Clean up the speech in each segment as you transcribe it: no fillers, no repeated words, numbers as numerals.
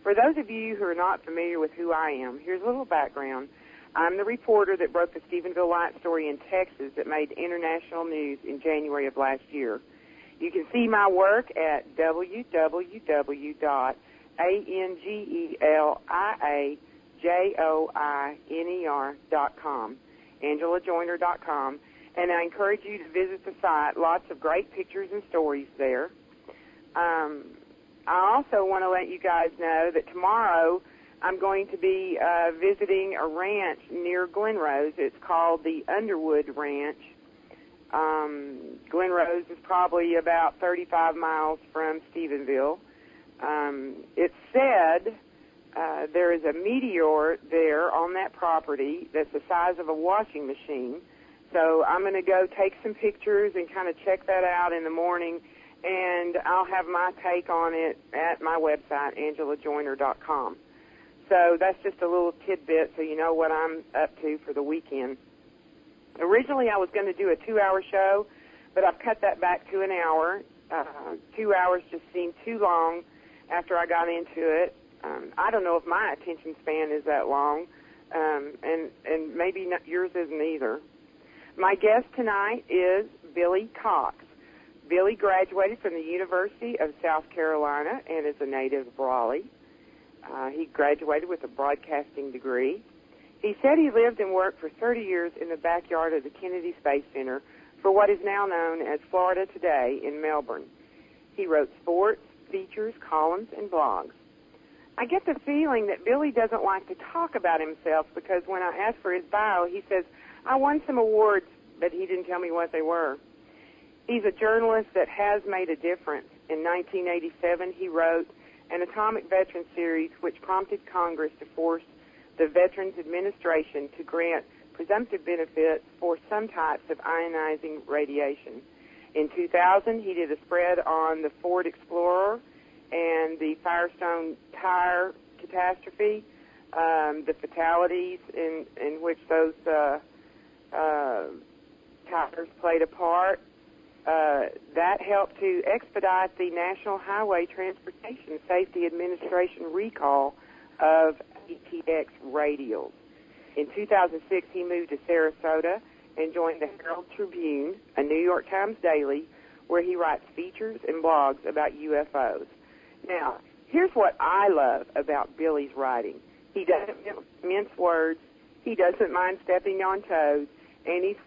For those of you who are not familiar with who I am, here's a little background. I'm the reporter that broke the Stephenville light story in Texas that made international news in January of last year. You can see my work at www.angeliajoiner.com, AngeliaJoiner.com, and I encourage you to visit the site. Lots of great pictures and stories there. I also want to let you guys know that tomorrow I'm going to be visiting a ranch near Glenrose. It's called the Underwood Ranch. Glenrose is probably about 35 miles from Stephenville. It's said there is a meteor there on that property that's the size of a washing machine. So I'm going to go take some pictures and kind of check that out in the morning, and I'll have my take on it at my website, AngeliaJoiner.com. So that's just a little tidbit so you know what I'm up to for the weekend. Originally, I was going to do a 2-hour show, but I've cut that back to an hour. 2 hours just seemed too long after I got into it. I don't know if my attention span is that long, and maybe not, yours isn't either. My guest tonight is Billy Cox. Billy graduated from the University of South Carolina and is a native of Raleigh. He graduated with a broadcasting degree. He said he lived and worked for 30 years in the backyard of the Kennedy Space Center for what is now known as Florida Today in Melbourne. He wrote sports, features, columns, and blogs. I get the feeling that Billy doesn't like to talk about himself because when I asked for his bio, he says, I won some awards, but he didn't tell me what they were. He's a journalist that has made a difference. In 1987, he wrote an Atomic Veteran series which prompted Congress to force the Veterans Administration to grant presumptive benefits for some types of ionizing radiation. In 2000, he did a spread on the Ford Explorer and the Firestone tire catastrophe, the fatalities in which those tires played a part. That helped to expedite the National Highway Transportation Safety Administration recall of ATX radials. In 2006, he moved to Sarasota and joined the Herald Tribune, a New York Times daily, where he writes features and blogs about UFOs. Now, here's what I love about Billy's writing. He doesn't mince words, he doesn't mind stepping on toes, and he's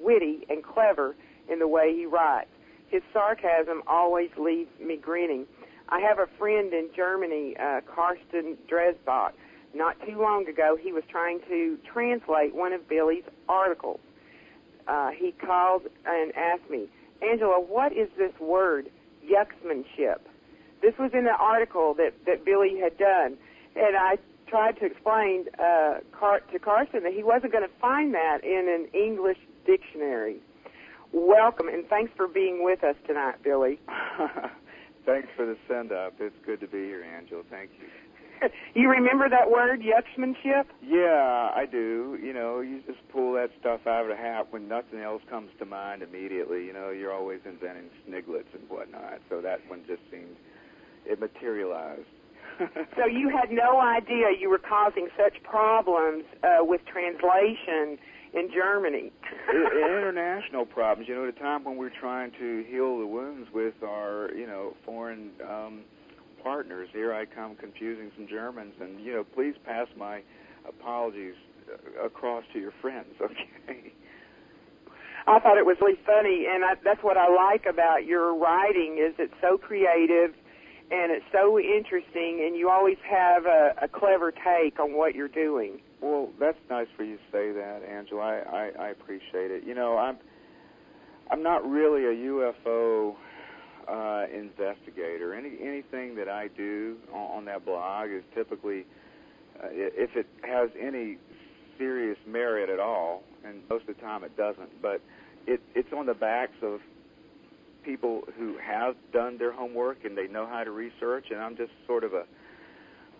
witty and clever in the way he writes. His sarcasm always leaves me grinning. I have a friend in Germany, Karsten Dresbach. Not too long ago, he was trying to translate one of Billy's articles. He called and asked me, Angela, what is this word, yucksmanship? This was in the article that Billy had done. And I tried to explain to Carson that he wasn't going to find that in an English dictionary. Welcome, and thanks for being with us tonight, Billy. Thanks for the send-up. It's good to be here, Angela. Thank you. You remember that word, yucksmanship? Yeah, I do. You know, you just pull that stuff out of the hat when nothing else comes to mind immediately. You know, you're always inventing sniglets and whatnot, so that one just seemed, it materialized. So you had no idea you were causing such problems with translation in Germany. International problems. You know, at a time when we're trying to heal the wounds with our, foreign partners, here I come confusing some Germans, and, please pass my apologies across to your friends, okay? I thought it was really funny, and that's what I like about your writing, is it's so creative, and it's so interesting, and you always have a clever take on what you're doing. Well, that's nice for you to say that, Angela. I appreciate it. You know, I'm not really a UFO investigator. Anything that I do on that blog is typically, if it has any serious merit at all, and most of the time it doesn't, but it's on the backs of people who have done their homework and they know how to research, and I'm just sort of a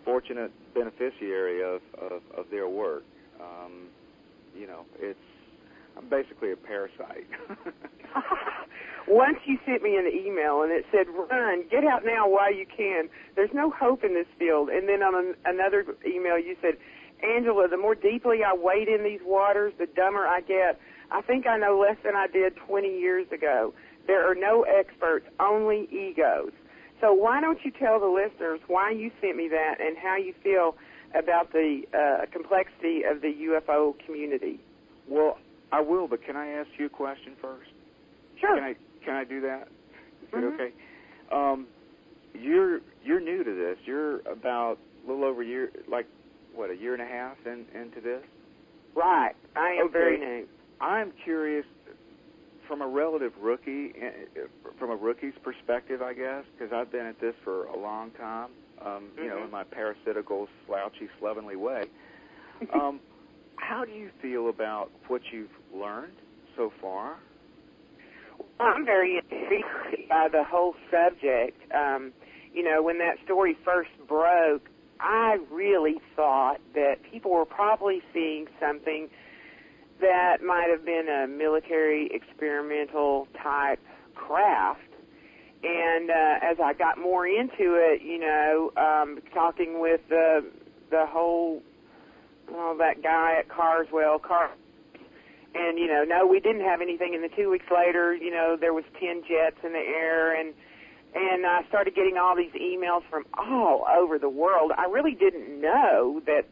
fortunate beneficiary of their work. I'm basically a parasite. Once you sent me an email and it said, "Run, get out now while you can. There's no hope in this field." And then on another email you said, "Angela, the more deeply I wade in these waters, the dumber I get. I think I know less than I did 20 years ago. There are no experts, only egos." So why don't you tell the listeners why you sent me that and how you feel about the complexity of the UFO community? Well, I will, but can I ask you a question first? Sure. Can I do that? Is it Mm-hmm. okay? You're new to this. You're about a little over a year, a year and a half into this? Right. I am okay. very new. I'm curious from a relative rookie, from a rookie's perspective, I guess, because I've been at this for a long time, in my parasitical, slouchy, slovenly way. How do you feel about what you've learned so far? Well, I'm very intrigued by the whole subject. When that story first broke, I really thought that people were probably seeing something that might have been a military experimental type craft. And as I got more into it, talking with the whole, that guy at Carswell, and, no, we didn't have anything. And then 2 weeks later, there was 10 jets in the air, and I started getting all these emails from all over the world. I really didn't know that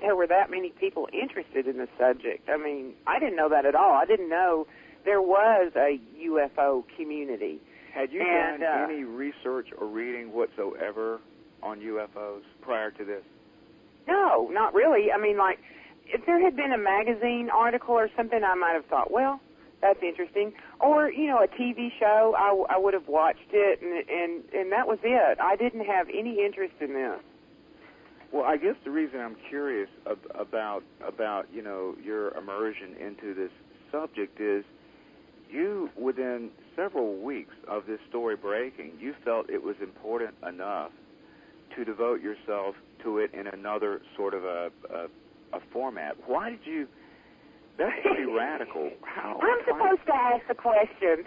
there were that many people interested in the subject. I mean, I didn't know that at all. I didn't know there was a UFO community. Had you done any research or reading whatsoever on UFOs prior to this? No, not really. I mean, if there had been a magazine article or something, I might have thought, well, that's interesting. Or, a TV show, I would have watched it, and that was it. I didn't have any interest in this. Well, I guess the reason I'm curious about your immersion into this subject is you, within several weeks of this story breaking, you felt it was important enough to devote yourself to it in another sort of a format. Why did you? That's pretty radical. How? I'm supposed to ask the questions.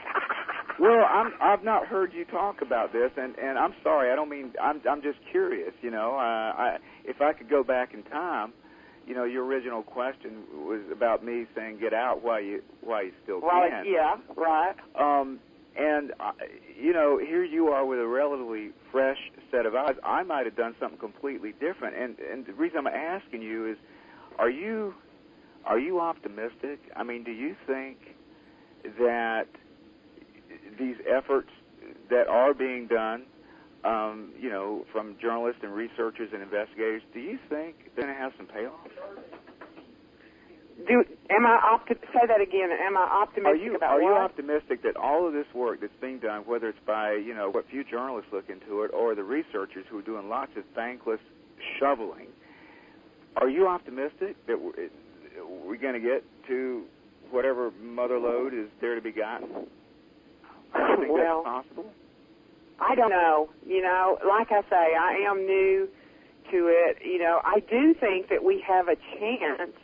Well, I've not heard you talk about this, and I'm sorry. I don't mean. I'm just curious. If I could go back in time, your original question was about me saying get out while you still can. Yeah, right. And here you are with a relatively fresh set of eyes. I might have done something completely different, and the reason I'm asking you is, are you optimistic? I mean, do you think that these efforts that are being done, from journalists and researchers and investigators, do you think they're going to have some payoff? Say that again. Am I optimistic about what? Are you optimistic that all of this work that's being done, whether it's by, what few journalists look into it, or the researchers who are doing lots of thankless shoveling, are you optimistic that we're going to get to whatever mother lode is there to be gotten? Do you think that's possible? I don't know. Like I say, I am new to it. I do think that we have a chance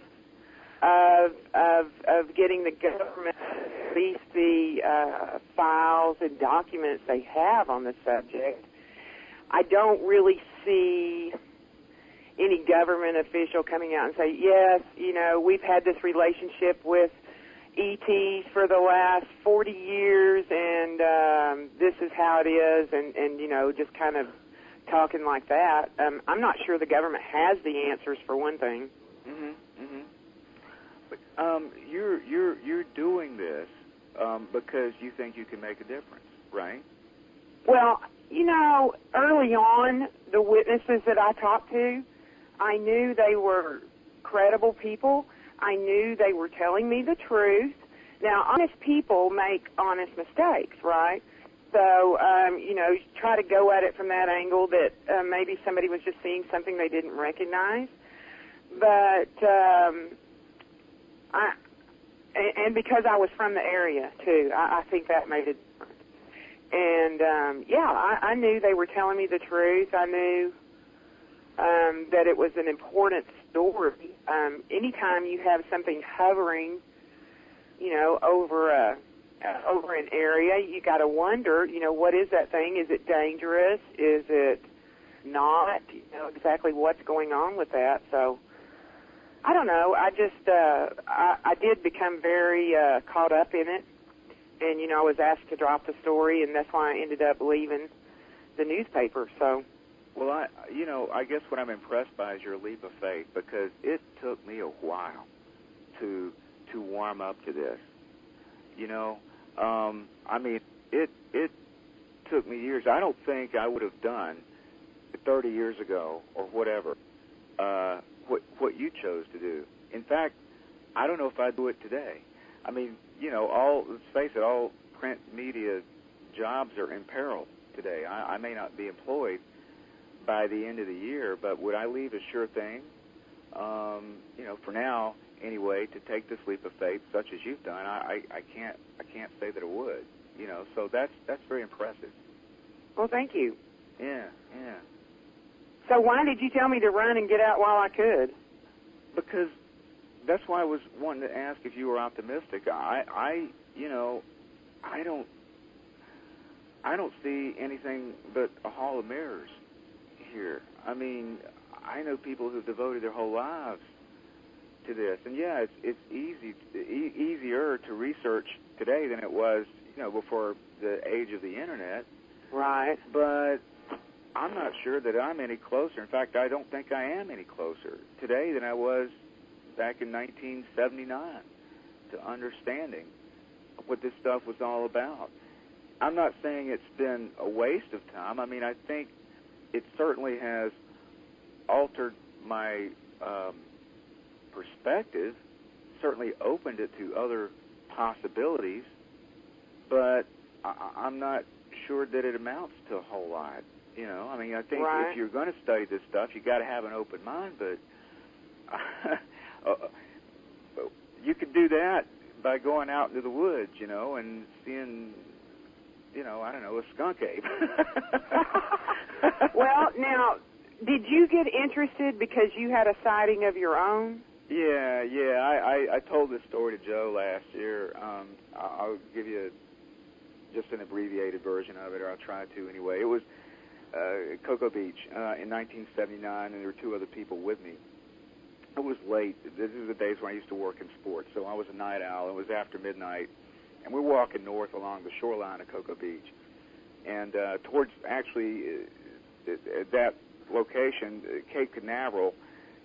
of getting the government to release the files and documents they have on the subject. I don't really see any government official coming out and say, yes, we've had this relationship with ETs for the last 40 years, and this is how it is, and just kind of talking like that. I'm not sure the government has the answers, for one thing. But you're doing this because you think you can make a difference, right? Well, early on, the witnesses that I talked to, I knew they were credible people. I knew they were telling me the truth. Now, honest people make honest mistakes, right? So, try to go at it from that angle that maybe somebody was just seeing something they didn't recognize. But, and because I was from the area, too, I think that made a difference. And, I knew they were telling me the truth. I knew that it was an important story. Anytime you have something hovering, over over an area, you got to wonder, what is that thing? Is it dangerous? Is it not? Exactly what's going on with that. So I don't know. I just I did become very caught up in it, and I was asked to drop the story, and that's why I ended up leaving the newspaper. So. Well, I guess what I'm impressed by is your leap of faith, because it took me a while to warm up to this. I mean, it took me years. I don't think I would have done 30 years ago or whatever what you chose to do. In fact, I don't know if I'd do it today. I mean, let's face it, all print media jobs are in peril today. I may not be employed by the end of the year, but would I leave a sure thing? For now, anyway, to take this leap of faith, such as you've done, I can't say that it would. So that's very impressive. Well, thank you. Yeah. So why did you tell me to run and get out while I could? Because that's why I was wanting to ask if you were optimistic. I don't see anything but a hall of mirrors here. I mean, I know people who've devoted their whole lives to this, and yeah, it's easier to research today than it was, before the age of the internet. Right. But I'm not sure that I'm any closer. In fact, I don't think I am any closer today than I was back in 1979 to understanding what this stuff was all about. I'm not saying it's been a waste of time. I mean, I think it certainly has altered my perspective, certainly opened it to other possibilities, but I'm not sure that it amounts to a whole lot. I mean, I think right. If you're going to study this stuff, you got to have an open mind, but you could do that by going out into the woods, and seeing, I don't know, a skunk ape. Well, now, did you get interested because you had a sighting of your own? Yeah. I told this story to Joe last year. I'll give you just an abbreviated version of it, or I'll try to anyway. It was Cocoa Beach in 1979, and there were two other people with me. It was late. This is the days when I used to work in sports, so I was a night owl. It was after midnight, and we're walking north along the shoreline of Cocoa Beach. And towards, actually, at that location, Cape Canaveral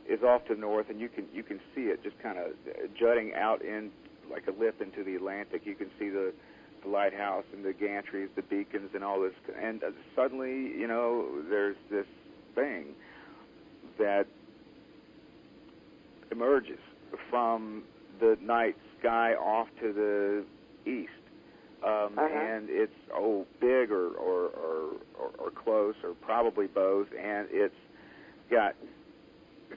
is off to the north, and you can see it just kind of jutting out in like a lip into the Atlantic. You can see the lighthouse and the gantries, the beacons, and all this. And suddenly, there's this thing that emerges from the night sky off to the east. And it's big or close, or probably both, and it's got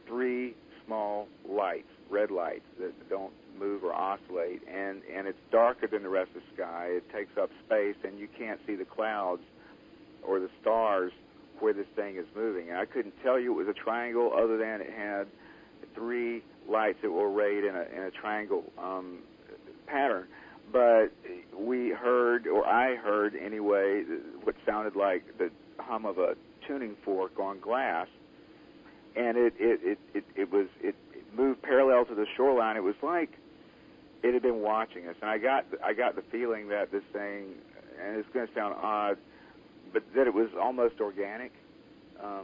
three small lights, red lights that don't move or oscillate, and it's darker than the rest of the sky. It takes up space, and you can't see the clouds or the stars where this thing is moving. And I couldn't tell you it was a triangle, other than it had three lights that were arrayed in a triangle pattern. But we heard, or I heard anyway, what sounded like the hum of a tuning fork on glass, and it moved parallel to the shoreline. It was like it had been watching us, and I got the feeling that this thing, and it's going to sound odd, but that it was almost organic.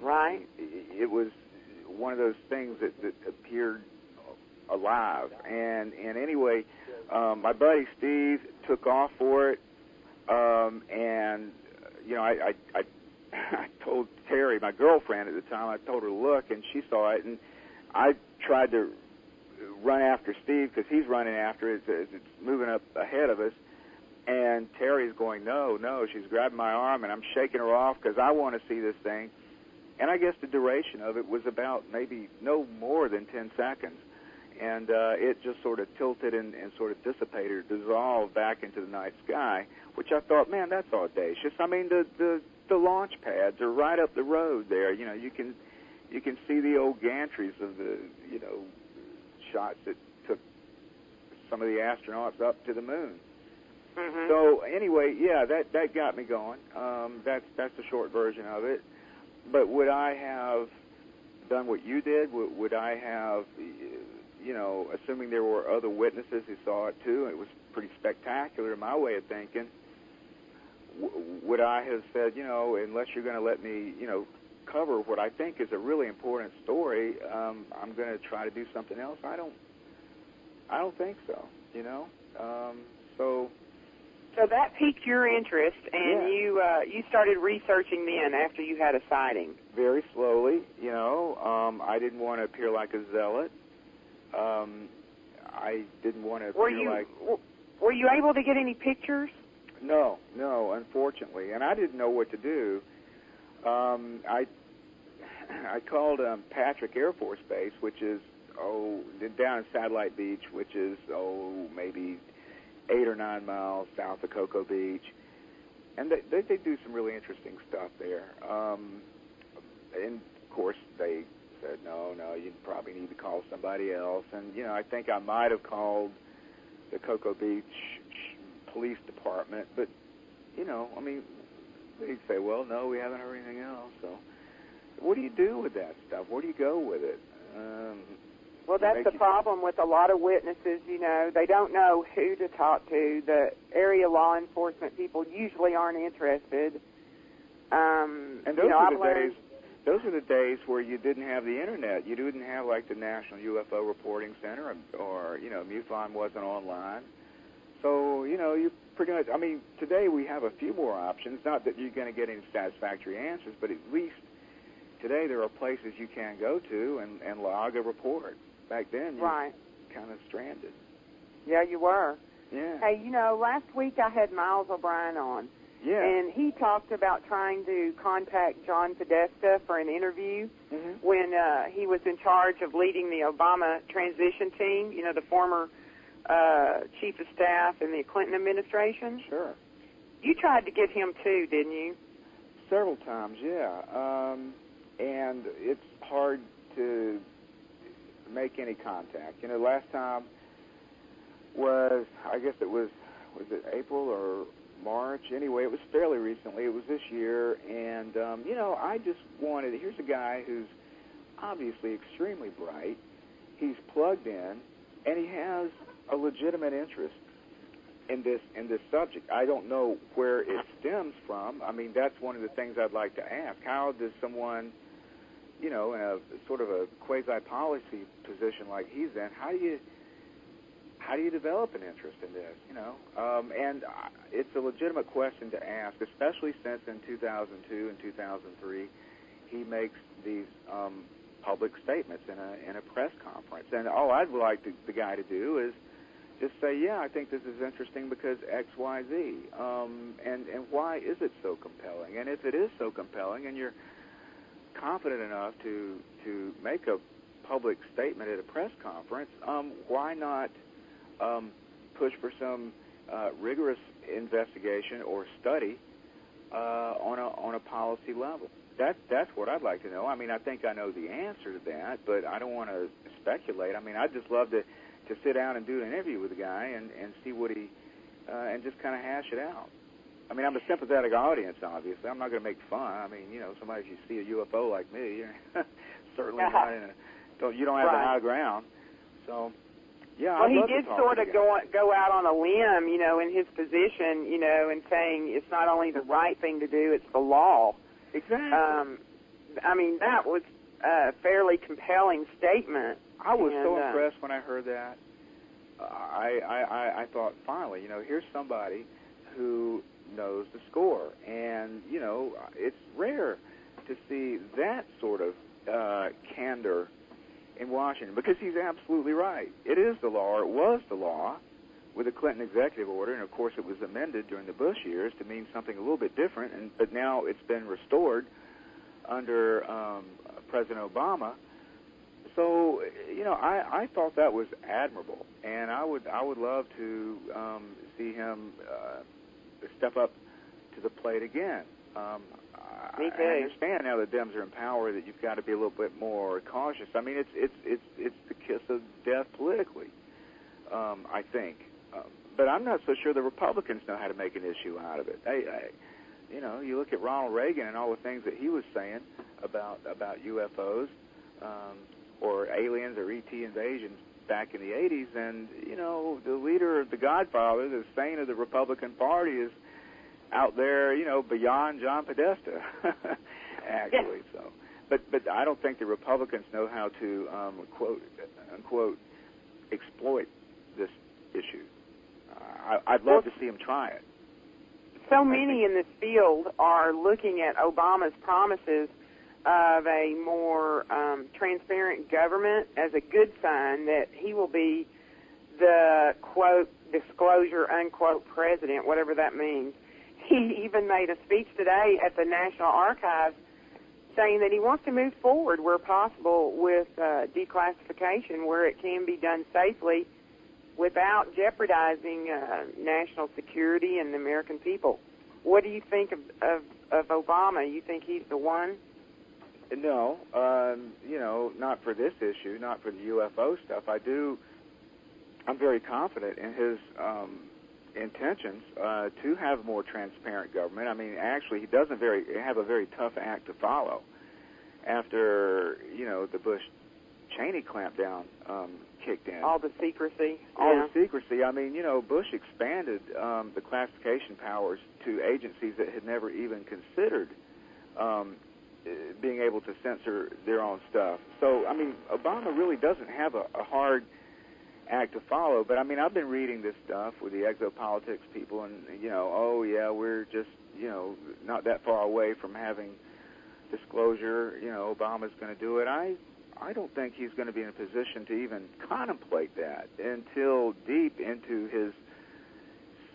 Right. It was one of those things that appeared alive, and anyway, my buddy Steve took off for it, and I told Terry, my girlfriend at the time, I told her to look, and she saw it, and I tried to run after Steve because he's running after it. It's moving up ahead of us, and Terry's going, no. She's grabbing my arm, and I'm shaking her off because I want to see this thing. And I guess the duration of it was about maybe no more than 10 seconds. And it just sort of tilted and sort of dissipated or dissolved back into the night sky, which I thought, man, that's audacious. I mean, the launch pads are right up the road there. You can see the old gantries of the shots that took some of the astronauts up to the moon. Mm-hmm. So anyway, yeah, that got me going. That's the short version of it. But would I have done what you did? Would I have, assuming there were other witnesses who saw it too, and it was pretty spectacular in my way of thinking, would I have said, unless you're going to let me, cover what I think is a really important story, I'm going to try to do something else? I don't think so, So that piqued your interest, and yeah. you started researching then after you had a sighting. Very slowly, I didn't want to appear like a zealot. I didn't want to appear like... Were you able to get any pictures? No, unfortunately, and I didn't know what to do. I called Patrick Air Force Base, which is down in Satellite Beach, which is maybe 8 or 9 miles south of Cocoa Beach, and they do some really interesting stuff there. And of course they said no, you probably need to call somebody else. And I think I might have called the Cocoa Beach Police Department, but they'd say, well, no, we haven't heard anything else. So what do you do with that stuff? Where do you go with it? Well, that's the problem with a lot of witnesses, they don't know who to talk to. The area law enforcement people usually aren't interested. And those are the days where you didn't have the internet. You didn't have like the National UFO Reporting Center, or MUFON wasn't online. So, you pretty much, today we have a few more options. Not that you're going to get any satisfactory answers, but at least today there are places you can go to and log a report. Back then, you were kind of stranded. Yeah, you were. Yeah. Hey, last week I had Miles O'Brien on. Yeah. And he talked about trying to contact John Podesta for an interview when he was in charge of leading the Obama transition team, the former chief of staff in the Clinton administration. Sure. You tried to get him too, didn't you? Several times, yeah. And it's hard to make any contact. Last time was, I guess it was it April or March? Anyway, it was fairly recently. It was this year, and, I just wanted, here's a guy who's obviously extremely bright. He's plugged in, and he has a legitimate interest in this subject. I don't know where it stems from. That's one of the things I'd like to ask. How does someone, in a sort of a quasi-policy position like he's in, how do you develop an interest in this, And it's a legitimate question to ask, especially since in 2002 and 2003 he makes these public statements in a press conference. And all I'd like the guy to do is just say, yeah, I think this is interesting because X, Y, Z. And why is it so compelling? And if it is so compelling and you're confident enough to make a public statement at a press conference, why not push for some rigorous investigation or study on a policy level? That's what I'd like to know. I think I know the answer to that, but I don't want to speculate. I'd just love to sit down and do an interview with the guy and see what he and just kind of hash it out. I'm a sympathetic audience, obviously. I'm not going to make fun. Somebody, if you see a UFO like me, you're certainly not you don't have the high ground. So, yeah. Well, he did sort of go out on a limb, in his position, and saying it's not only the right thing to do, it's the law. Exactly. That was a fairly compelling statement. I was so impressed when I heard that. I thought, finally, here's somebody who knows the score. And, it's rare to see that sort of candor in Washington, because he's absolutely right. It is the law, or it was the law, with the Clinton executive order, and of course it was amended during the Bush years to mean something a little bit different, but now it's been restored under President Obama. So, I thought that was admirable, and I would love to see him step up to the plate again. Me too. I understand now that Dems are in power that you've got to be a little bit more cautious. It's the kiss of death politically, I think. but I'm not so sure the Republicans know how to make an issue out of it. You know, you look at Ronald Reagan and all the things that he was saying about UFOs or aliens or ET invasions back in the 80s, and, you know, the leader of the Godfather, the saint of the Republican Party, is out there, you know, beyond John Podesta, actually. Yeah. So, but I don't think the Republicans know how to, quote, unquote, exploit this issue. I'd love to see them try it. So many in this field are looking at Obama's promises of a more transparent government as a good sign that he will be the, quote, disclosure, unquote, president, whatever that means. He even made a speech today at the National Archives saying that he wants to move forward where possible with declassification, where it can be done safely without jeopardizing national security and the American people. What do you think of Obama? You think he's the one? No, you know, not for this issue, not for the UFO stuff. I'm very confident in his intentions to have a more transparent government. I mean, actually, he doesn't have a very tough act to follow after, you know, the Bush-Cheney clampdown kicked in. All the secrecy. The secrecy. I mean, you know, Bush expanded the classification powers to agencies that had never even considered being able to censor their own stuff. So, I mean, Obama really doesn't have a hard act to follow. But, I mean, I've been reading this stuff with the exopolitics people, and, you know, oh, yeah, we're just, you know, not that far away from having disclosure. You know, Obama's going to do it. I don't think he's going to be in a position to even contemplate that until deep into his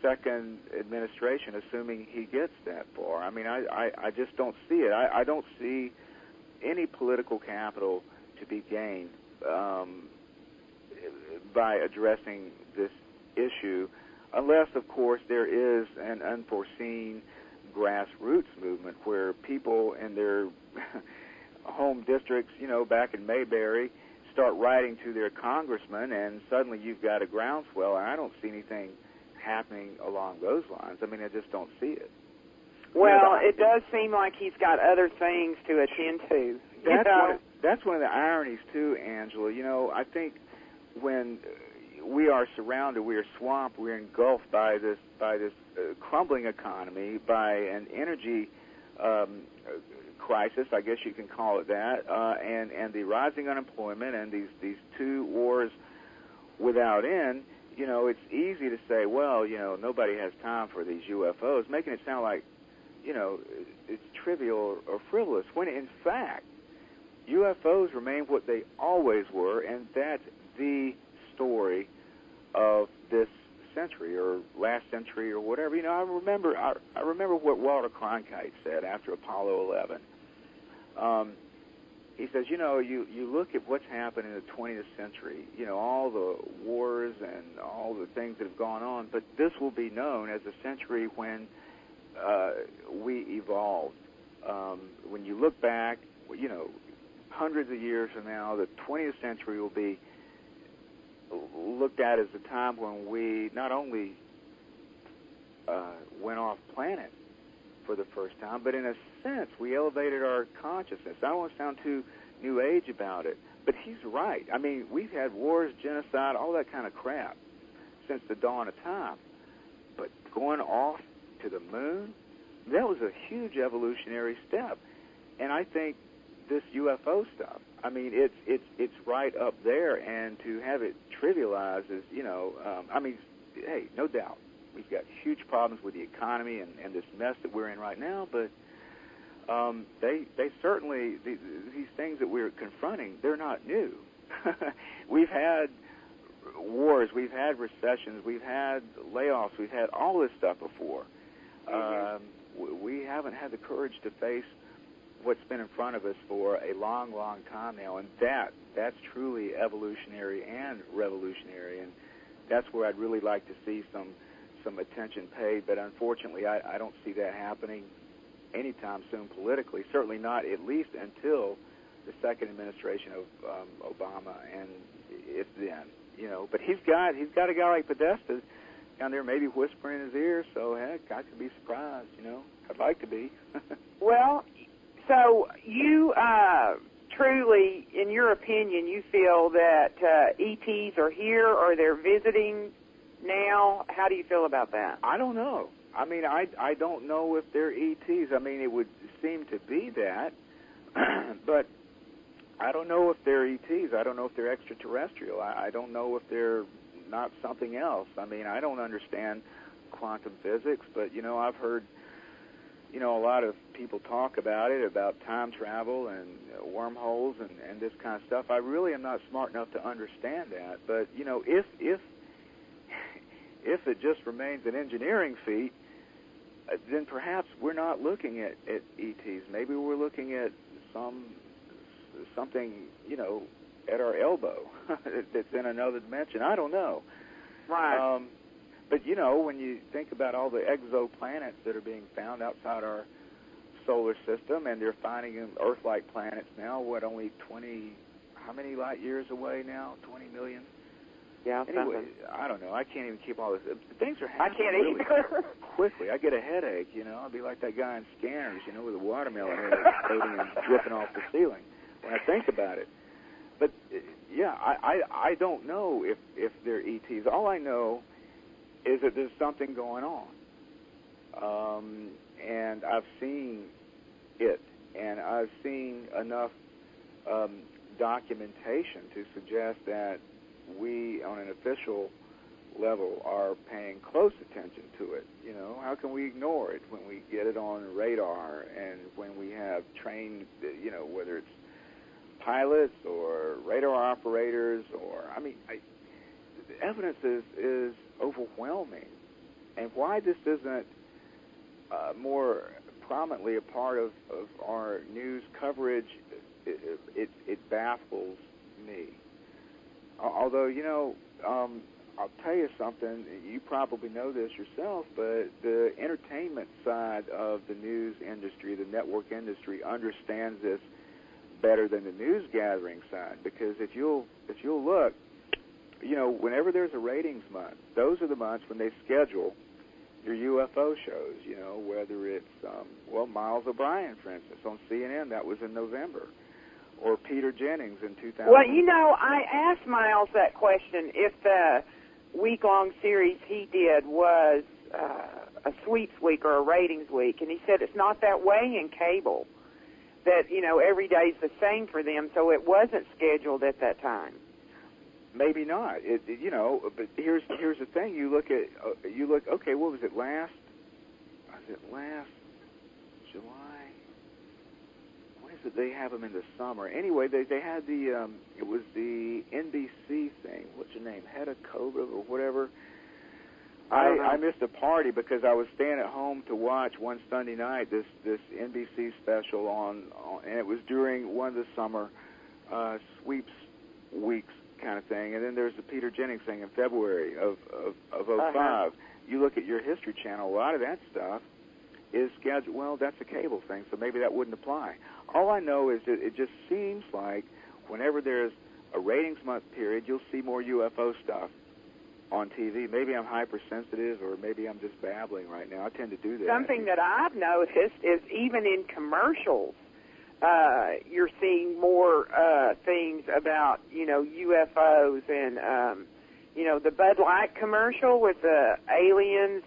second administration, assuming he gets that far. I mean, I just don't see it. I don't see any political capital to be gained by addressing this issue, unless, of course, there is an unforeseen grassroots movement where people in their home districts, you know, back in Mayberry, start writing to their congressman, and suddenly you've got a groundswell, and I don't see anything happening along those lines. I mean, I just don't see it. Well, it does seem like he's got other things to attend to. That's one of the ironies, too, Angela. You know, I think when we are surrounded, we are swamped, we're engulfed by this crumbling economy, by an energy crisis, I guess you can call it that, and the rising unemployment and these two wars without end. You know, it's easy to say, well, you know, nobody has time for these UFOs, making it sound like, you know, it's trivial or frivolous, when in fact, UFOs remain what they always were, and that's the story of this century or last century or whatever. You know, I remember what Walter Cronkite said after Apollo 11. He says, you know, you look at what's happened in the 20th century, you know, all the wars and all the things that have gone on, but this will be known as a century when we evolved. When you look back, you know, hundreds of years from now, the 20th century will be looked at as a time when we not only went off planet for the first time, but in a sense, we elevated our consciousness. I don't want to sound too New Age about it, but he's right. I mean, we've had wars, genocide, all that kind of crap since the dawn of time. But going off to the moon, that was a huge evolutionary step. And I think this UFO stuff, I mean, it's right up there, and to have it trivialized is, you know, I mean, hey, no doubt. We've got huge problems with the economy and this mess that we're in right now, but they certainly, these things that we're confronting, they're not new. We've had wars, we've had recessions, we've had layoffs, we've had all this stuff before. We haven't had the courage to face what's been in front of us for a long, long time now, and that's truly evolutionary and revolutionary, and that's where I'd really like to see some attention paid, but unfortunately I don't see that happening anytime soon politically, certainly not at least until the second administration of Obama, and it's then, you know. But he's got a guy like Podesta down there maybe whispering in his ear, so heck, I could be surprised, you know. I'd like to be. Well, so you truly, in your opinion, you feel that ETs are here or they're visiting now? How do you feel about that? I don't know. I mean, I don't know if they're ETs. I mean, it would seem to be that, but I don't know if they're ETs. I don't know if they're extraterrestrial. I don't know if they're not something else. I mean, I don't understand quantum physics, but, you know, I've heard, you know, a lot of people talk about it, about time travel and wormholes and this kind of stuff. I really am not smart enough to understand that. But, you know, if it just remains an engineering feat, then perhaps we're not looking at ETs. Maybe we're looking at something, you know, at our elbow that's in another dimension. I don't know. Right. But, you know, when you think about all the exoplanets that are being found outside our solar system, and they're finding them Earth-like planets now, only 20, how many light years away now? 20 million? Yeah, anyway, I don't know. I can't even keep all this. Things are happening really quickly. I get a headache, you know. I'll be like that guy in Scanners, you know, with a watermelon head exploding and dripping off the ceiling when I think about it. But, yeah, I don't know if they're ETs. All I know is that there's something going on. And I've seen it, and I've seen enough documentation to suggest that we, on an official level, are paying close attention to it. You know, how can we ignore it when we get it on radar and when we have trained, you know, whether it's pilots or radar operators or, I mean, the evidence is overwhelming. And why this isn't more prominently a part of our news coverage, it baffles me. Although, you know, I'll tell you something, you probably know this yourself, but the entertainment side of the news industry, the network industry, understands this better than the news gathering side. Because if you'll look, you know, whenever there's a ratings month, those are the months when they schedule your UFO shows, you know, whether it's, Miles O'Brien, for instance, on CNN, that was in November. Or Peter Jennings in 2000. Well, you know, I asked Miles that question if the week-long series he did was a sweeps week or a ratings week, and he said it's not that way in cable, that, you know, every day's the same for them, so it wasn't scheduled at that time. Maybe not. You know, but here's the thing. You look. Okay, what was it last? Was it last July? They have them in the summer. Anyway, they had the, it was the NBC thing. What's your name? Hedda Cobra or whatever. I missed a party because I was staying at home to watch one Sunday night this NBC special on, and it was during one of the summer sweeps weeks kind of thing. And then there's the Peter Jennings thing in February of 05. You look at your History Channel, a lot of that stuff is scheduled. Well, that's a cable thing, so maybe that wouldn't apply. All I know is that it just seems like whenever there's a ratings month period, you'll see more UFO stuff on TV. Maybe I'm hypersensitive, or maybe I'm just babbling right now. I tend to do that. Something that I've noticed is even in commercials, you're seeing more things about, you know, UFOs and, you know, the Bud Light commercial with the aliens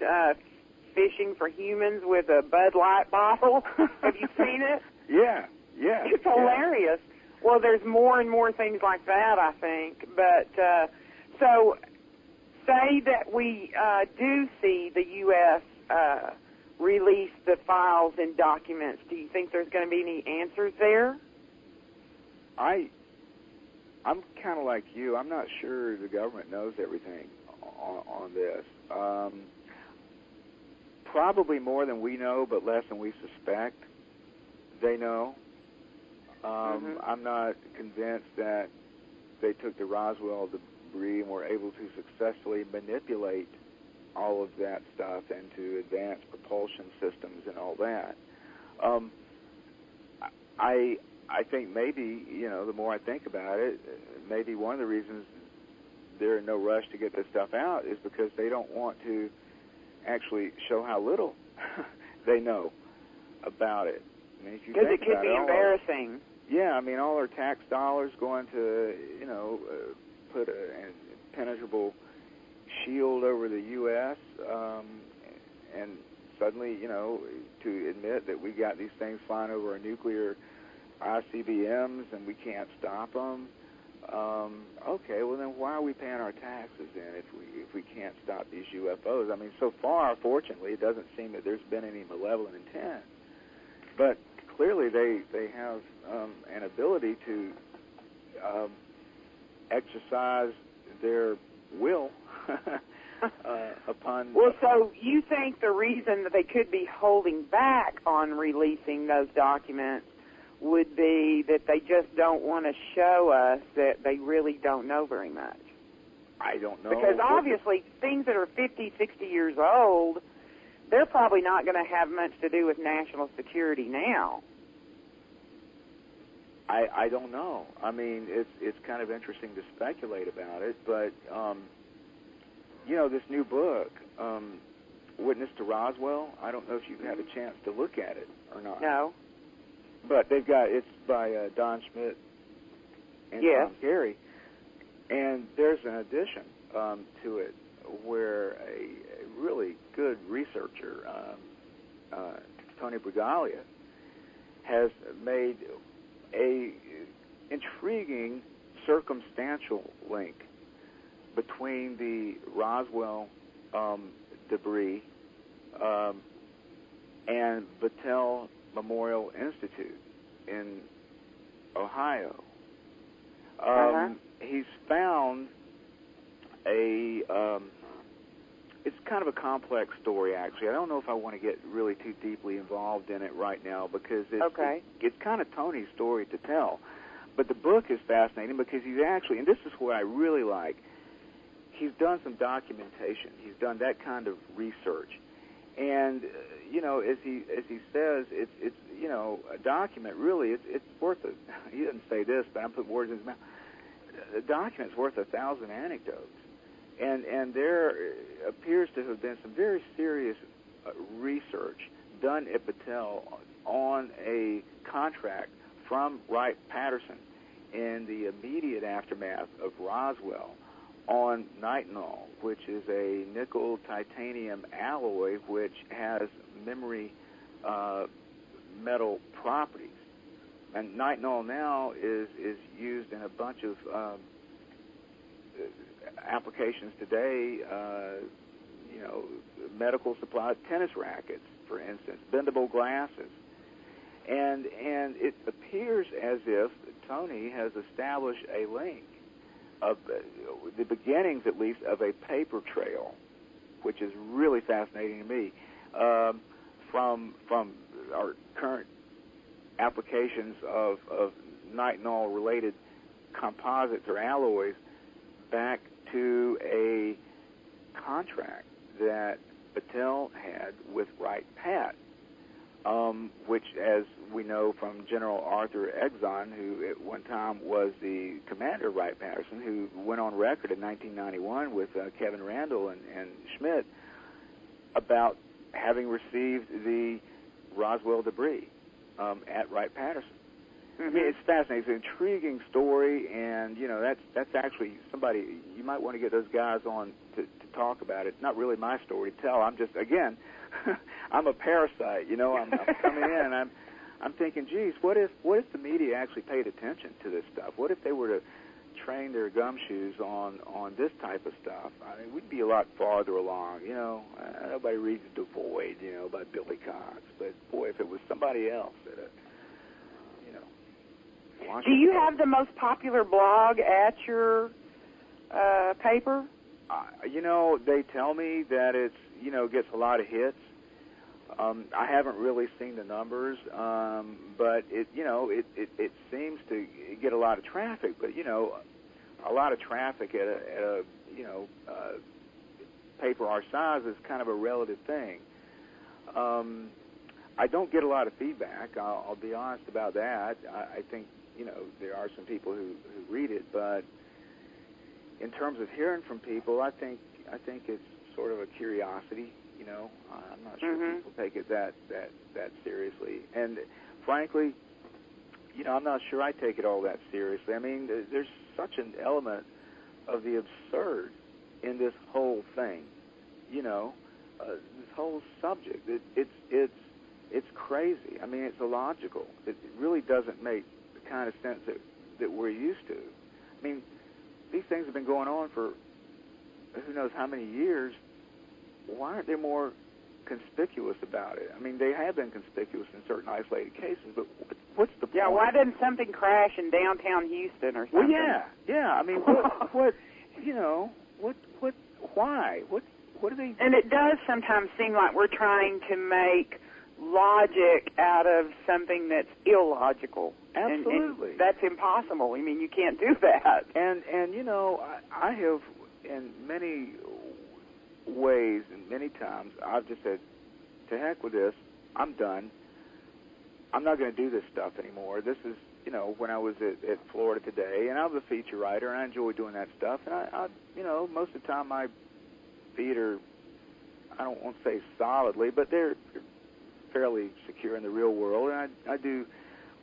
fishing for humans with a Bud Light bottle. Have you seen it? Yeah. It's hilarious. Well, there's more and more things like that, I think. But so say that we do see the U.S. Release the files and documents. Do you think there's going to be any answers there? I'm kind of like you. I'm not sure the government knows everything on this. Probably more than we know, but less than we suspect they know. I'm not convinced that they took the Roswell debris and were able to successfully manipulate all of that stuff into advanced propulsion systems and all that. I think maybe, you know, the more I think about it, maybe one of the reasons they're in no rush to get this stuff out is because they don't want to actually show how little they know about it. I mean, if you because think it could about be embarrassing. Yeah, I mean, all our tax dollars going to, put an impenetrable shield over the U.S., and suddenly, to admit that we got these things flying over our nuclear ICBMs and we can't stop them. Okay, well then why are we paying our taxes then if we can't stop these UFOs? I mean, so far, fortunately, it doesn't seem that there's been any malevolent intent, but clearly they have an ability to exercise their will upon... Well, so you think the reason that they could be holding back on releasing those documents would be that they just don't want to show us that they really don't know very much? I don't know. Because obviously things that are 50, 60 years old, they're probably not going to have much to do with national security now. I don't know. I mean, it's kind of interesting to speculate about it, but this new book, Witness to Roswell, I don't know if you've had a chance to look at it or not. No. But it's by Don Schmidt and Tom Carey, and there's an addition to it where a really good researcher, Tony Bragalia, has made a intriguing circumstantial link between the Roswell debris and Battelle Memorial Institute in Ohio. He's found it's kind of a complex story, actually. I don't know if I want to get really too deeply involved in it right now because it's kind of Tony's story to tell. But the book is fascinating because he's actually, and this is what I really like, he's done some documentation. He's done that kind of research. And, as he says, it's a document, really, it's worth it. He doesn't say this, but I'm putting words in his mouth. A document's worth 1,000 anecdotes. And there appears to have been some very serious research done at Battelle on a contract from Wright-Patterson in the immediate aftermath of Roswell on nitinol, which is a nickel-titanium alloy which has memory metal properties. And nitinol now is used in a bunch of applications today, medical supplies, tennis rackets, for instance, bendable glasses. And it appears as if Tony has established a link of the beginnings, at least, of a paper trail, which is really fascinating to me, from our current applications of nitinol-related composites or alloys back to a contract that Battelle had with Wright-Pat, which, as we know from General Arthur Exon, who at one time was the commander of Wright-Patterson, who went on record in 1991 with Kevin Randall and Schmidt about having received the Roswell debris at Wright-Patterson. I mean, it's fascinating. It's an intriguing story, and, that's actually somebody, you might want to get those guys on to talk about it. It's not really my story to tell. I'm just, again, I'm a parasite, I'm coming in, and I'm thinking, geez, what if the media actually paid attention to this stuff? What if they were to train their gumshoes on this type of stuff? I mean, we'd be a lot farther along, Nobody reads The Void, by Billy Cox, but, boy, if it was somebody else that, Do you have the most popular blog at your paper? They tell me that it's, gets a lot of hits. I haven't really seen the numbers, but it seems to get a lot of traffic. But a lot of traffic at a paper our size is kind of a relative thing. I don't get a lot of feedback. I'll be honest about that. I think there are some people who read it, but in terms of hearing from people, I think it's sort of a curiosity. You know, I'm not sure people take it that seriously. And frankly, you know, I'm not sure I take it all that seriously. I mean, there's such an element of the absurd in this whole thing. You know, this whole subject. It's crazy. I mean, it's illogical. It really doesn't make the kind of sense that we're used to. I mean, these things have been going on for who knows how many years. Why aren't they more conspicuous about it? I mean, they have been conspicuous in certain isolated cases, but what's the point? Yeah, why didn't something crash in downtown Houston or something? Well, yeah. I mean, what you know, why? What are they? And it does sometimes seem like we're trying to make logic out of something that's illogical. Absolutely. And that's impossible. I mean, you can't do that. And you know, I have in many ways and many times I've just said, to heck with this, I'm done. I'm not going to do this stuff anymore. This is, you know, when I was at Florida Today, and I was a feature writer, and I enjoy doing that stuff, and I you know, most of the time my feet are, I don't want to say solidly, but they're fairly secure in the real world, and I do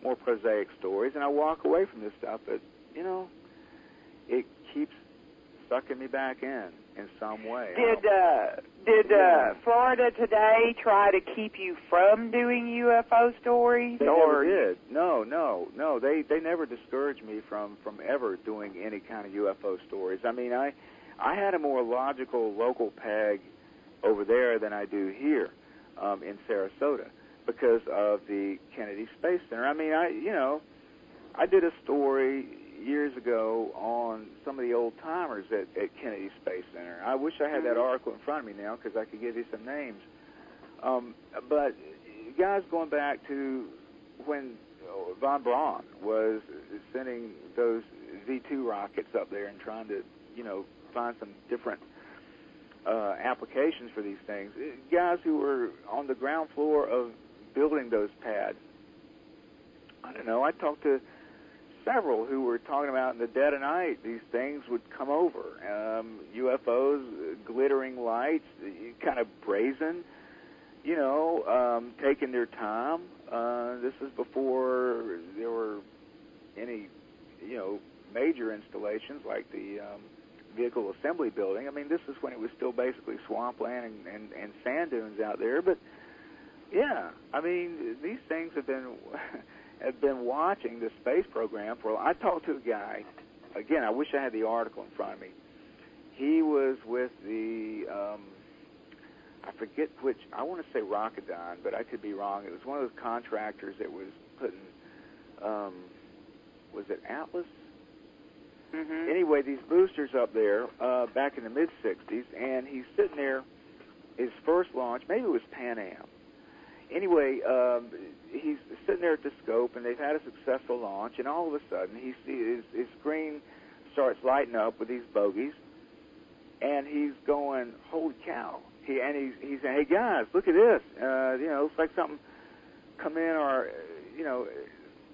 more prosaic stories, and I walk away from this stuff, but, you know, it keeps sucking me back in some way. Did Florida Today try to keep you from doing UFO stories? They never did. No. They never discouraged me from ever doing any kind of UFO stories. I mean, I had a more logical local peg over there than I do here in Sarasota because of the Kennedy Space Center. I mean, I did a story years ago on some of the old-timers at Kennedy Space Center. I wish I had that article in front of me now because I could give you some names. But guys going back to when von Braun was sending those V-2 rockets up there and trying to, you know, find some different applications for these things. Guys who were on the ground floor of building those pads. I don't know, I talked to several who were talking about in the dead of night these things would come over. UFOs, glittering lights, kind of brazen, you know, taking their time. This is before there were any, you know, major installations like the vehicle assembly building. I mean, this is when it was still basically swampland and sand dunes out there. But, yeah, I mean, these things have been watching the space program for a while. I talked to a guy, again, I wish I had the article in front of me. He was with the, I forget which, I want to say Rocketdyne, but I could be wrong. It was one of those contractors that was putting, was it Atlas? Mm-hmm. Anyway, these boosters up there back in the mid-'60s, and he's sitting there, his first launch, maybe it was Pan Am. Anyway, he's sitting there at the scope, and they've had a successful launch, and all of a sudden he sees his screen starts lighting up with these bogies, and he's going, holy cow. He's saying, hey, guys, look at this. You know, it's like something come in or, you know,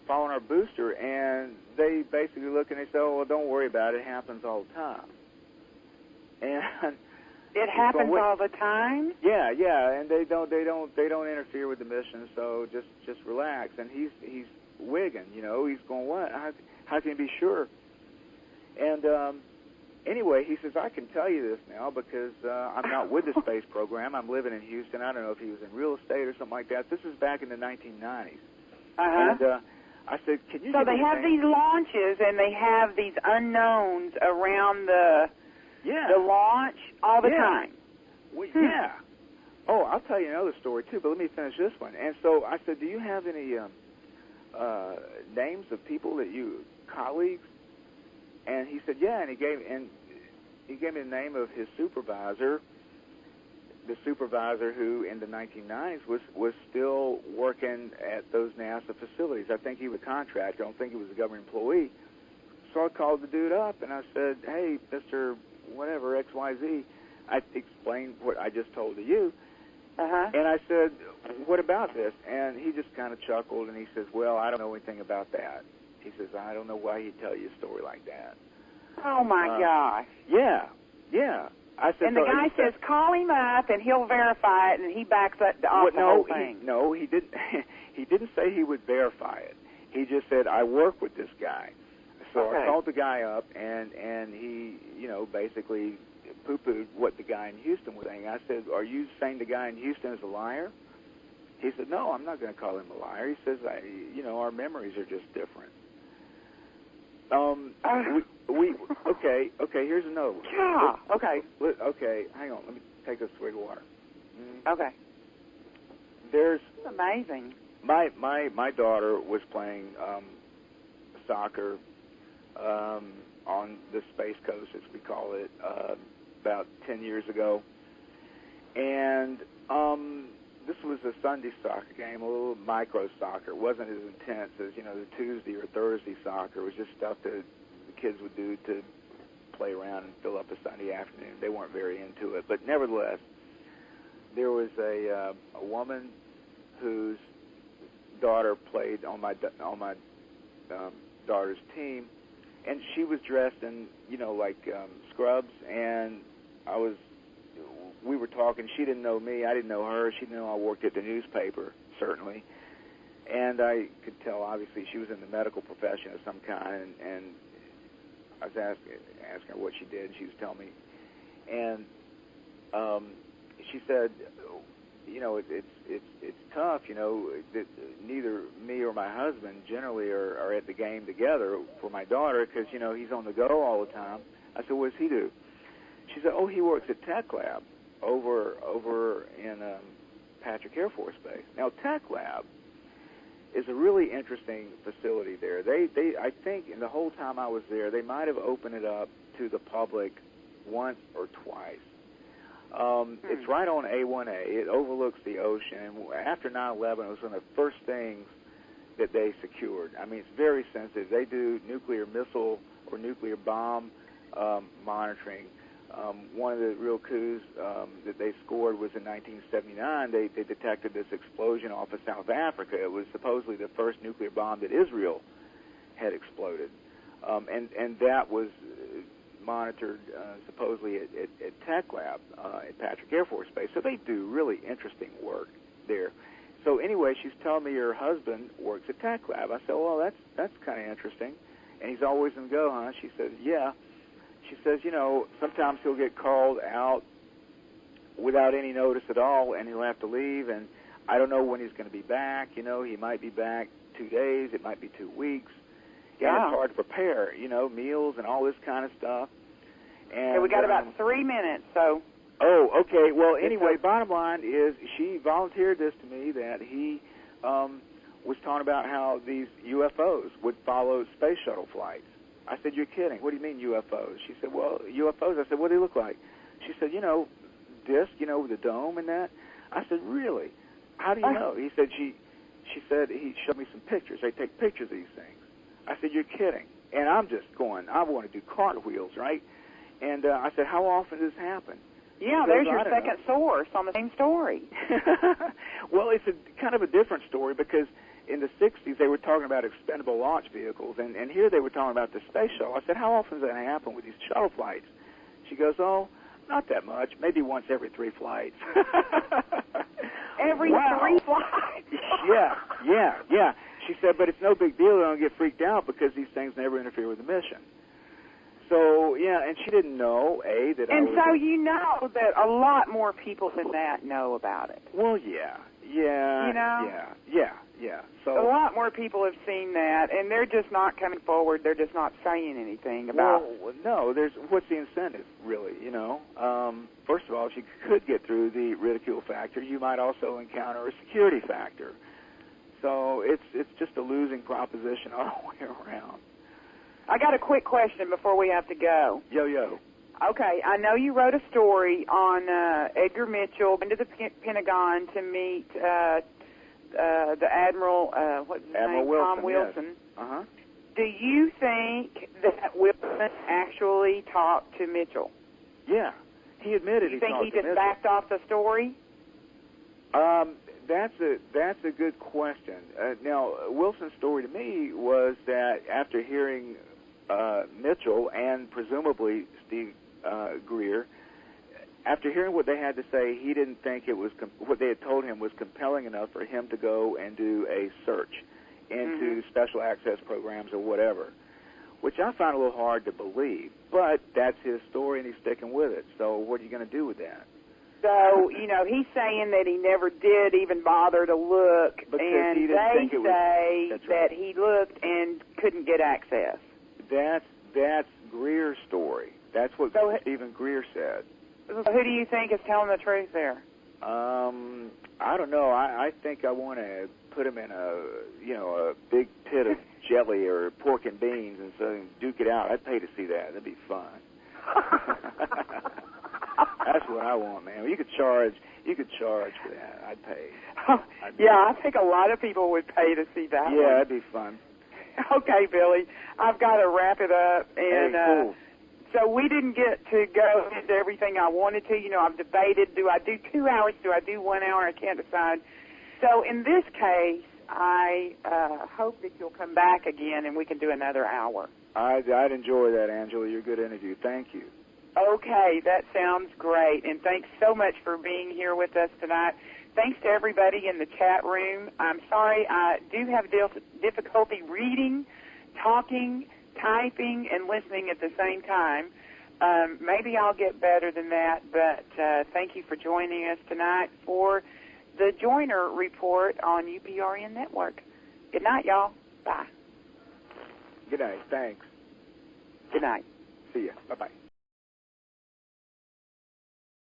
following our booster, and they basically look and they say, oh, well, don't worry about it. It happens all the time. And it happens all the time? Yeah, and they don't interfere with the mission, so just relax. And he's wigging, you know. He's going, what? How can you be sure? And anyway, he says, I can tell you this now because I'm not with the space program. I'm living in Houston. I don't know if he was in real estate or something like that. This is back in the 1990s. And I said, can you? So they have these launches and they have these unknowns around the launch all the time. Well, yeah. Oh, I'll tell you another story too, but let me finish this one. And so I said, do you have any names of people that colleagues? And he said, yeah. And he gave me the name of his supervisor. The supervisor who in the 1990s was still working at those NASA facilities. I think he was a contractor. I don't think he was a government employee. So I called the dude up and I said, hey, Mr. whatever, XYZ. I explained what I just told to you. And I said, what about this? And he just kind of chuckled and he says, well, I don't know anything about that. He says, I don't know why he'd tell you a story like that. Oh, my gosh. Yeah. I said, and the guy says, call him up, and he'll verify it, and he backs up off the whole thing. He didn't. He didn't say he would verify it. He just said, I work with this guy. So I called the guy up, and he, basically poo-pooed what the guy in Houston was saying. I said, are you saying the guy in Houston is a liar? He said, no, I'm not going to call him a liar. He says, our memories are just different. Okay, here's a note. Yeah, okay. Okay, hang on, let me take a swig of water. Okay. There's... That's amazing. My daughter was playing soccer on the Space Coast, as we call it, about 10 years ago. And this was a Sunday soccer game, a little micro soccer. It wasn't as intense as, the Tuesday or Thursday soccer. It was just stuff that the kids would do to play around and fill up a Sunday afternoon. They weren't very into it. But nevertheless, there was a woman whose daughter played on my daughter's team, and she was dressed in scrubs, and we were talking. She didn't know me, I didn't know her. She didn't know I worked at the newspaper, certainly, and I could tell obviously she was in the medical profession of some kind, and I was asking her what she did, and she was telling me, and she said, it's tough, that neither me or my husband generally are at the game together for my daughter because, he's on the go all the time. I said, what does he do? She said, he works at Tech Lab over in Patrick Air Force Base. Now, Tech Lab is a really interesting facility there. They I think in the whole time I was there, they might have opened it up to the public once or twice. It's right on A1A. It overlooks the ocean. And after 9/11, it was one of the first things that they secured. I mean, it's very sensitive. They do nuclear missile or nuclear bomb monitoring. One of the real coups that they scored was in 1979. They detected this explosion off of South Africa. It was supposedly the first nuclear bomb that Israel had exploded. And that was monitored supposedly at Tech Lab at Patrick Air Force Base. So they do really interesting work there. So anyway, she's telling me her husband works at Tech Lab. I said, well, that's kind of interesting. And he's always in go, huh? She says, yeah. She says, sometimes he'll get called out without any notice at all, and he'll have to leave, and I don't know when he's going to be back. He might be back 2 days. It might be 2 weeks. Yeah. And it's hard to prepare, meals and all this kind of stuff. And we got about 3 minutes, so. Oh, okay. Well, anyway, bottom line is she volunteered this to me that he was talking about how these UFOs would follow space shuttle flights. I said, you're kidding. What do you mean UFOs? She said, well, UFOs. I said, what do they look like? She said, disc, with the dome and that. I said, really? How do you know? He said, she said he showed me some pictures. They take pictures of these things. I said, you're kidding. And I'm just going, I want to do cartwheels, right? And I said, how often does this happen? Yeah, there's your second source on the same story. Well, it's kind of a different story because in the 60s they were talking about expendable launch vehicles, and here they were talking about the space shuttle. I said, how often does that happen with these shuttle flights? She goes, oh, not that much, maybe once every 3 flights. Every 3 flights? Yeah. She said, but it's no big deal. They don't get freaked out because these things never interfere with the mission. So, yeah, and she didn't know, that and I was... And so you know that a lot more people than that know about it. Well, yeah. Yeah. So a lot more people have seen that, and they're just not coming forward. They're just not saying anything about it. Well, no, what's the incentive, really, First of all, if you could get through the ridicule factor, you might also encounter a security factor. So it's just a losing proposition all the way around. I got a quick question before we have to go. Yo. Okay, I know you wrote a story on Edgar Mitchell into the Pentagon to meet the Admiral, what's his name? Wilson, Tom Wilson. Yes. Uh-huh. Do you think that Wilson actually talked to Mitchell? Yeah, he admitted he talked to Mitchell. You think he just backed off the story? That's a good question. Now, Wilson's story to me was that after hearing Mitchell and presumably Steve Greer, after hearing what they had to say, he didn't think it was what they had told him was compelling enough for him to go and do a search into special access programs or whatever, which I find a little hard to believe. But that's his story, and he's sticking with it. So what are you going to do with that? So, you know, he's saying that he never did even bother to look, Because and he didn't think it was, say that's right. that he looked and couldn't get access. That's Greer's story. That's what Stephen Greer said. Who do you think is telling the truth there? I don't know. I think I want to put him in a big pit of jelly or pork and beans and so duke it out. I'd pay to see that. That'd be fun. That's what I want, man. You could charge for that. I'd pay. I think a lot of people would pay to see that. Yeah, that'd be fun. Okay, Billy, I've got to wrap it up. And cool. So we didn't get to go into everything I wanted to. You know, I've debated, do I do 2 hours, do I do 1 hour? I can't decide. So in this case, I hope that you'll come back again and we can do another hour. I'd enjoy that, Angela. You're a good interview. Thank you. Okay, that sounds great. And thanks so much for being here with us tonight. Thanks to everybody in the chat room. I'm sorry, I do have difficulty reading, talking, typing, and listening at the same time. Maybe I'll get better than that, but thank you for joining us tonight for the Joiner Report on UPRN Network. Good night, y'all. Bye. Good night. Thanks. Good night. See ya. Bye-bye.